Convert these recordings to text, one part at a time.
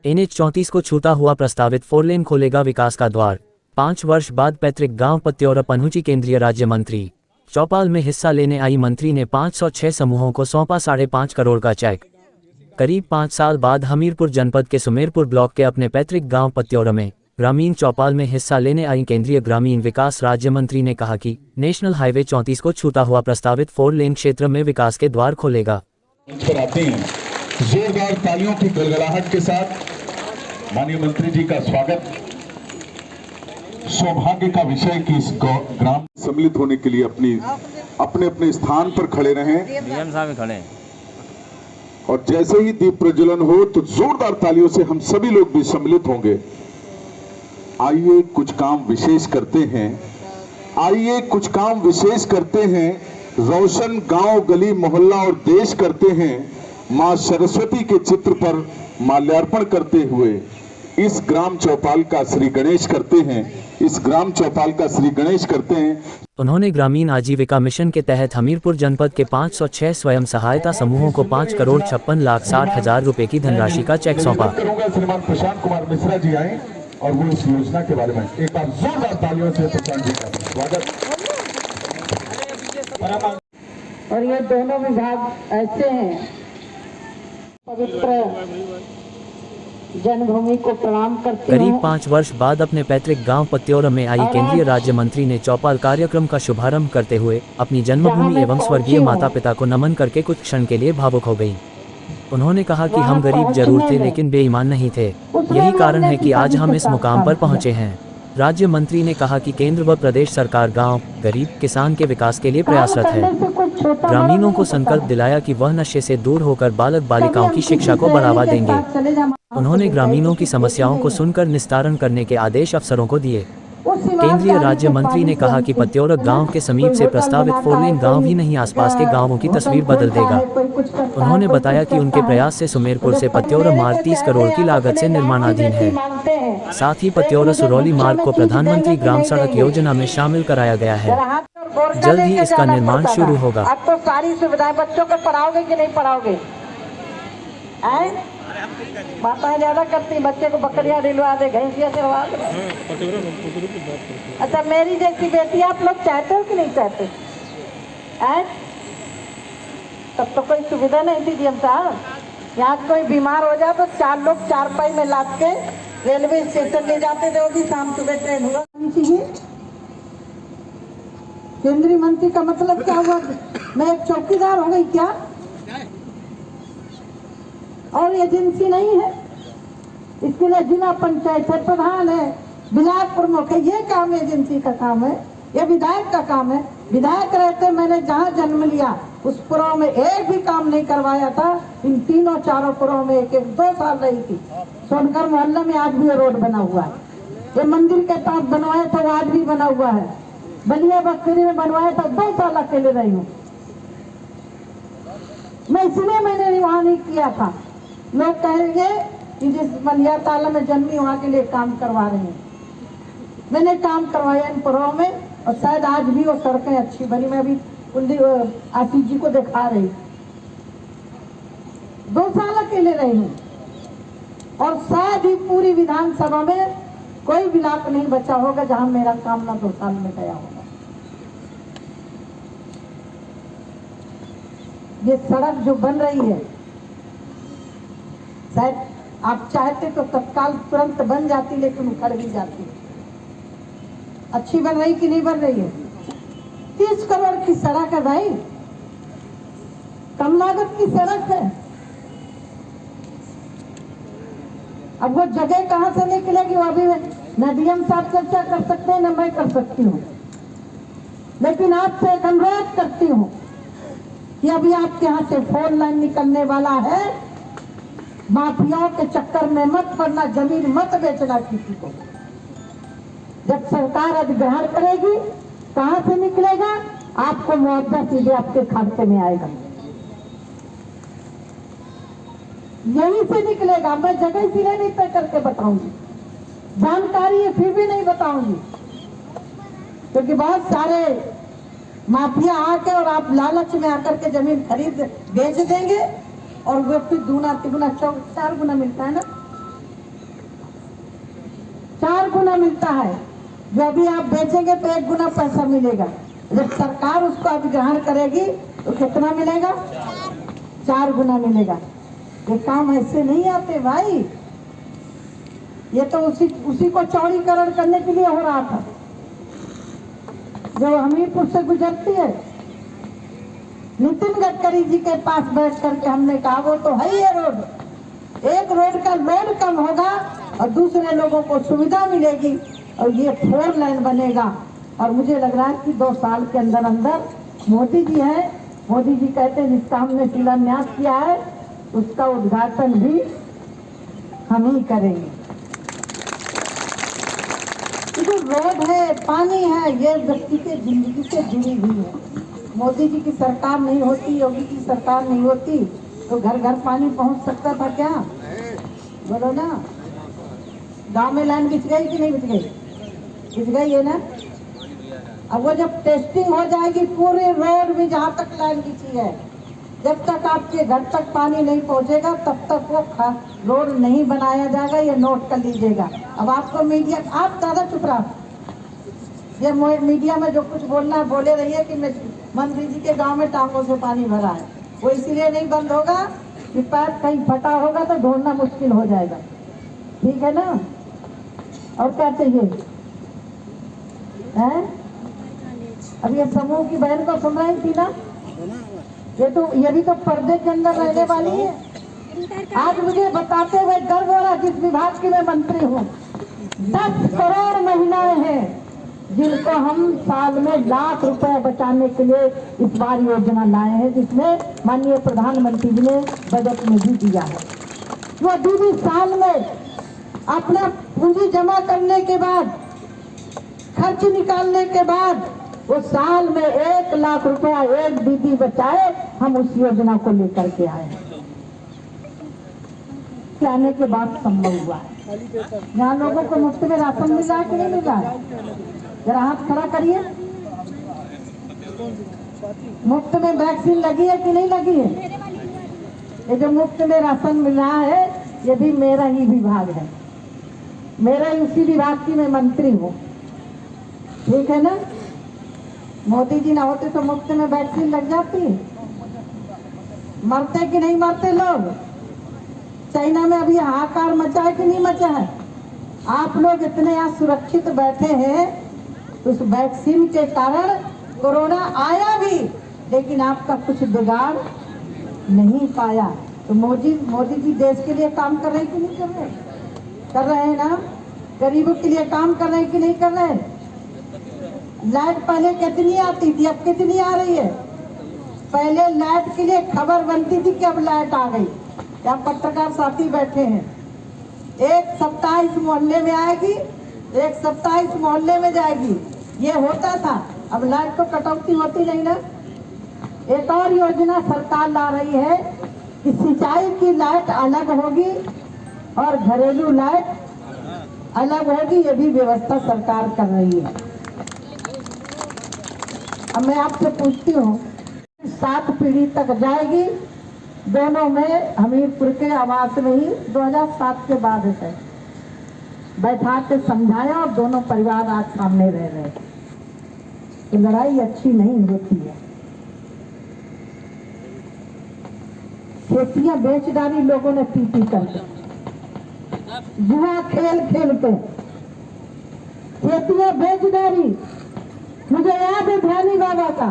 NH-34 को छूता हुआ प्रस्तावित 4 लेन खोलेगा विकास का द्वार। 5 वर्ष बाद पैतृक गांव पत्योरा पहुंची केंद्रीय राज्य मंत्री। चौपाल में हिस्सा लेने आई मंत्री ने 506 समूहों को सौंपा 5.5 करोड़ का चेक। करीब 5 साल बाद हमीरपुर जनपद के सुमेरपुर ब्लॉक के अपने पैतृक गांव पत्योरा में ग्रामीण चौपाल में हिस्सा लेने आई केंद्रीय ग्रामीण विकास राज्य मंत्री ने कहा कि नेशनल हाईवे 34 को छूता हुआ प्रस्तावित 4 लेन क्षेत्र में विकास के द्वार खोलेगा। जोरदार तालियों की गड़गड़ाहट के साथ माननीय मंत्री जी का स्वागत। सौभाग्य का विषय कि इस ग्राम सम्मिलित होने के लिए अपने अपने स्थान पर खड़े रहें और जैसे ही दीप प्रज्वलन हो तो जोरदार तालियों से हम सभी लोग भी सम्मिलित होंगे। आइए कुछ काम विशेष करते हैं, रोशन गांव गली मोहल्ला और देश करते हैं। मां सरस्वती के चित्र पर माल्यार्पण करते हुए इस ग्राम चौपाल का श्री गणेश करते हैं। उन्होंने ग्रामीण आजीविका मिशन के तहत हमीरपुर जनपद के 506 स्वयं सहायता समूहों को 5,56,60,000 रुपए की धनराशि का चेक सौंपा। श्रीमान प्रशांत कुमार मिश्रा जी आए और वो इस योजना के बारे में एक बार जोरदार तालियों से प्रशांत जी का स्वागत। और ये दोनों विभाग ऐसे हैं, पवित्र जन्मभूमि को प्रणाम करते हैं। करीब 5 वर्ष बाद अपने पैतृक गांव पत्योरा में आई केंद्रीय राज्य मंत्री ने चौपाल कार्यक्रम का शुभारंभ करते हुए अपनी जन्मभूमि एवं स्वर्गीय माता पिता को नमन करके कुछ क्षण के लिए भावुक हो गयी। उन्होंने कहा कि हम गरीब जरूर थे लेकिन बेईमान नहीं थे। यही कारण है कि आज हम इस मुकाम पर पहुंचे हैं। राज्य मंत्री ने कहा कि केंद्र व प्रदेश सरकार गांव, गरीब किसान के विकास के लिए प्रयासरत है। ग्रामीणों को संकल्प दिलाया कि वह नशे से दूर होकर बालक बालिकाओं की शिक्षा को बढ़ावा देंगे। उन्होंने ग्रामीणों की समस्याओं को सुनकर निस्तारण करने के आदेश अफसरों को दिए। केंद्रीय राज्य मंत्री ने कहा कि पत्योरा गांव के समीप से प्रस्तावित 4 लेन गांव ही नहीं आसपास के गांवों की तस्वीर बदल देगा। उन्होंने बताया कि उनके प्रयास से सुमेरपुर से पत्योरा मार्ग 30 करोड़ की लागत से निर्माणाधीन है। साथ ही पत्योरा सुरौली मार्ग को प्रधानमंत्री ग्राम सड़क योजना में शामिल कराया गया है। जल्द ही इसका निर्माण शुरू होगा। अब तो सारी सुविधाएं बच्चों को पढ़ाओगे कि नहीं पढ़ाओगे? माताएं ज्यादा करती, बच्चे को बकरियां दिलवा दे, भैंसिया दिलवा दे। अच्छा, मेरी जैसी बेटी आप लोग चाहते हो कि नहीं चाहते? तब तो कोई सुविधा नहीं थी डीएम साहब। यहाँ कोई बीमार हो जाए तो 4 लोग 4 पाई में लाद के रेलवे स्टेशन ले जाते थे, वो भी शाम सुबह ट्रेन हुआ। केंद्रीय मंत्री का मतलब क्या हुआ? मैं एक चौकीदार हो गई क्या? और एजेंसी नहीं है, इसके लिए जिला पंचायत है, प्रधान है, विधायक प्रमुख है। ये काम एजेंसी का काम है, ये विधायक का काम है। विधायक रहते मैंने जहाँ जन्म लिया उस पुरों में एक भी काम नहीं करवाया था। इन 3-4 पुरों में 1-2 साल रही थी। सोनकर मोहल्ला में आज भी रोड बना हुआ है। ये मंदिर के पास बनवाया था, वो आज भी बना हुआ है। बलिया बकरी में बनवाया था, 2 साल अकेले रही हूँ मैं, इसलिए मैंने वहाँ नहीं किया था। लोग कहेंगे कि जिस मलिया ताला में जन्मी वहाँ के लिए काम करवा रहे हैं। मैंने काम करवाया इन पुरों में और शायद आज भी वो सड़कें अच्छी बनी। मैं अभी आशीष जी को दिखा रही, 2 साल अकेले रही हूँ और शायद ही पूरी विधानसभा में कोई ब्लॉक नहीं बचा होगा जहाँ मेरा काम ना 2 साल में गया होगा। ये सड़क जो बन रही है, शायद आप चाहते तो तत्काल तुरंत बन जाती, लेकिन उखड़ भी जाती। अच्छी बन रही कि नहीं बन रही है? 30 करोड़ की सड़क है भाई, कम लागत की सड़क है। अब वो जगह कहाँ से निकलेगी वो अभी न डीएम साहब चर्चा कर सकते हैं, न मैं कर सकती हूँ। लेकिन आपसे एक अनुरोध करती हूँ कि अभी आपके यहाँ से 4 लाइन निकलने वाला है। माफियाओं के चक्कर में मत पड़ना, जमीन मत बेचना किसी को। जब सरकार अधिग्रहण करेगी, कहां से निकलेगा? आपको मुआवजा सीधे आपके खाते में आएगा, यहीं से निकलेगा। मैं जगह सिरे नहीं तय करके बताऊंगी, जानकारी है फिर भी नहीं बताऊंगी, क्योंकि बहुत सारे माफिया आके और आप लालच में आकर के जमीन खरीद बेच देंगे और वो फिर 2 गुना 3 गुना 4 गुना मिलता है ना। गुना मिलता है, जो अभी आप बेचेंगे तो 1 गुना पैसा मिलेगा। जब सरकार उसको अधिग्रहण करेगी तो कितना मिलेगा? 4 गुना मिलेगा। ये काम ऐसे नहीं आते भाई, ये तो उसी को चौड़ीकरण करने के लिए हो रहा था। जो हमीरपुर से गुजरती है, नितिन गडकरी जी के पास बैठ करके हमने कहा वो तो है ही है रोड, एक रोड का लोड कम होगा और दूसरे लोगों को सुविधा मिलेगी और ये 4 लाइन बनेगा। और मुझे लग रहा है कि 2 साल के अंदर अंदर मोदी जी हैं, मोदी जी कहते हैं जिसका हमने शिलान्यास किया है उसका उद्घाटन भी हम ही करेंगे। जो रोड है, पानी है, ये व्यक्ति के जिंदगी से जुड़ी हुई है। मोदी जी की सरकार नहीं होती, योगी की सरकार नहीं होती तो घर घर पानी पहुंच सकता था क्या? बोलो ना। गांव में लाइन बिछ गई कि नहीं बिछ गई? बिछ गई है ना। अब वो जब टेस्टिंग हो जाएगी पूरे रोड में जहाँ तक लाइन बिछी है, जब तक आपके घर तक पानी नहीं पहुंचेगा तब तक वो रोड नहीं बनाया जाएगा, ये नोट कर लीजिएगा। अब आपको मीडिया, आप ज्यादा चुप रहा, ये मीडिया में जो कुछ बोलना है बोले रहिए कि मंत्री जी के गांव में टांगों से पानी भरा है। वो इसलिए नहीं बंद होगा कि पैर कहीं फटा होगा तो ढूंढना मुश्किल हो जाएगा, ठीक है ना। और क्या चाहिए है? अब ये समूह की बहन को सुन रही थी ना, ये भी तो पर्दे के अंदर रहने वाली है। आज मुझे बताते हुए गर्व हो रहा, जिस विभाग की मैं मंत्री हूँ 10 करोड़ महिलाएं हैं जिनको हम साल में लाख रुपए बचाने के लिए इस बार योजना लाए हैं, जिसमें माननीय प्रधानमंत्री जी ने बजट में भी दिया है। वो अभी भी साल में अपना पूंजी जमा करने के बाद, खर्च निकालने के बाद वो साल में 1 लाख रुपया एक दीदी बचाए, हम उस योजना को लेकर के आए हैं। आने के बाद संभव हुआ है। यहाँ लोगों को मुफ्त में राशन मिल रहा है कि नहीं मिल रहा है? जरा हाथ खड़ा करिए। मुफ्त में वैक्सीन लगी है कि नहीं लगी है? ये जो मुफ्त में राशन मिल रहा है ये भी मेरा ही विभाग है, मेरा ही उसी विभाग की मैं मंत्री हूँ, ठीक है ना। मोदी जी ना होते तो मुफ्त में वैक्सीन लग जाती। मरते कि नहीं मरते लोग? चाइना में अभी हाहाकार मचा है कि नहीं मचा है? आप लोग इतने यहाँ सुरक्षित बैठे हैं, उस वैक्सीन के कारण कोरोना आया भी लेकिन आपका कुछ बिगाड़ नहीं पाया। तो मोदी जी देश के लिए काम कर रहे हैं कि नहीं कर रहे? कर रहे हैं ना। गरीबों के लिए काम कर रहे हैं कि नहीं कर रहे? लाइट पहले कितनी आती थी, अब कितनी आ रही है? पहले लाइट के लिए खबर बनती थी कि अब लाइट आ गई। यहाँ पत्रकार साथी बैठे हैं, 1 सप्ताह इस मोहल्ले में आएगी, 1 सप्ताह इस मोहल्ले में जाएगी, ये होता था। अब लाइट तो कटौती होती नहीं ना। एक और योजना सरकार ला रही है कि सिंचाई की लाइट अलग होगी और घरेलू लाइट अलग होगी, ये भी व्यवस्था सरकार कर रही है। अब मैं आपसे पूछती हूँ, 7 पीढ़ी तक जाएगी, दोनों में हमीरपुर के आवास में ही 2007 के बाद है बैठा के समझाया और दोनों परिवार आज सामने रह रहे हैं। तो लड़ाई अच्छी नहीं होती है। खेतियां बेच डाली लोगों ने पी करके, जुआ खेल खेल के खेतियां बेच डाली। मुझे याद है ध्यानी बाबा का,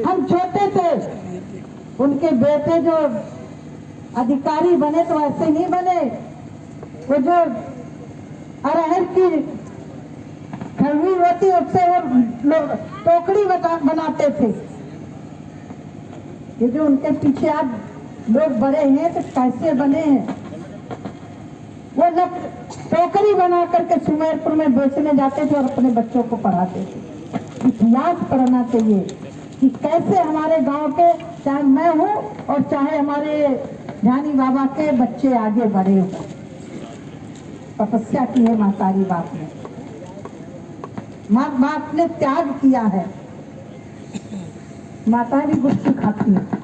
हम छोटे थे, उनके बेटे जो अधिकारी बने तो ऐसे नहीं बने, वो जो अरहर की खरवी होती उससे वो टोकरी बनाते थे। ये जो उनके पीछे आप लोग बड़े हैं तो कैसे बने हैं? वो लोग टोकरी बना करके सुमेरपुर में बेचने जाते थे और अपने बच्चों को पढ़ाते थे। इतिहास पढ़ना चाहिए कि कैसे हमारे गांव के, चाहे मैं हूँ और चाहे हमारे ध्यानी बाबा के बच्चे आगे बढ़े हों। तपस्या की है मातारी बाप ने, माँ बाप ने त्याग किया है। माता भी गुस्से खाती है।